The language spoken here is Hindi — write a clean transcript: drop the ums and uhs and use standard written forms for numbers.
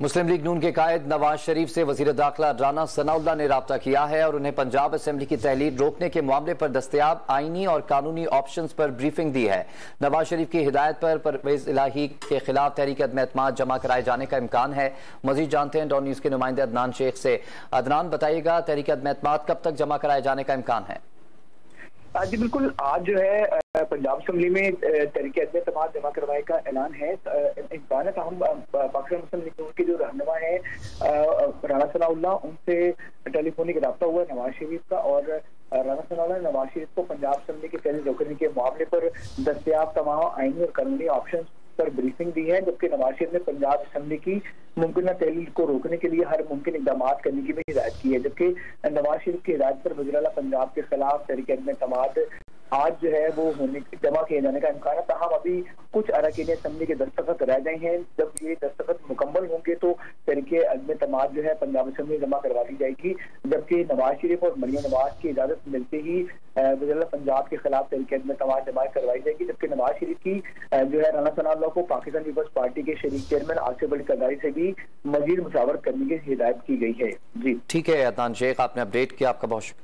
मुस्लिम लीग नून के कायद नवाज शरीफ से वजीर दाखिला राना सनाउल्लाह ने राब्ता किया है और उन्हें पंजाब असेंबली की तहलील रोकने के मामले पर दस्तयाब आईनी और कानूनी ऑप्शंस पर ब्रीफिंग दी है। नवाज शरीफ की हिदायत पर परवेज इलाही के खिलाफ तहरीक अदम एतमाद जमा कराए जाने का इम्कान है। मजीद जानते हैं डॉन न्यूज के नुमाइंदे अदनान शेख से। अदनान, बताइएगा तहरीक अदम एतमाद कब तक जमा कराए जाने का इम्कान है? जी बिल्कुल, आज जो है पंजाब असेंबली में तहरीक अदम एतमाद जमा करवाए का ऐलान है। इम्कान है हम पाकिस्तान मुस्लिम लीग के जो रहनुमा है राना सनाउल्लाह, उनसे टेलीफोनिक रब्ता हुआ नवाज शरीफ का और राना सनाउल्लाह ने नवाज शरीफ को पंजाब असेंबली के तहलील रोकने के मामले पर दस्तयाब तमाम आईनी और कानूनी ऑप्शन पर ब्रीफिंग दी है, जबकि नवाज शरीफ ने पंजाब असेंबली की मुमकिन तहलील को रोकने के लिए हर मुमकिन इकदाम करने की भी हिदायत की है। जबकि नवाज शरीफ की हिदायत पर वज़ीर आला पंजाब के खिलाफ तहरीक अदम एतमाद आज जो है वो होने जमा किए जाने का इम्कान है। तहम अभी कुछ अरकान असेंबली के दस्तखत रह गए हैं। जब ये दस्तखत मुकम्मल होंगे तो तहरीक अदम एतमाद जो है पंजाब असेंबली जमा करवा दी जाएगी, जबकि नवाज शरीफ और मरियम नवाज की इजाजत मिलते ही वज़ीर आला पंजाब के खिलाफ तहरीक अदम एतमाद जमा करवाई जाएगी। जबकि नवाज शरीफ की जो है राना सनाउल्लाह को पाकिस्तान पीपल्स पार्टी के शरीक चेयरमैन आसिफ अली जरदारी से भी मजीद मुशावरत करने की हिदायत की गई है। जी ठीक है अदनान शेख, आपने अपडेट किया, आपका बहुत शुक्रिया।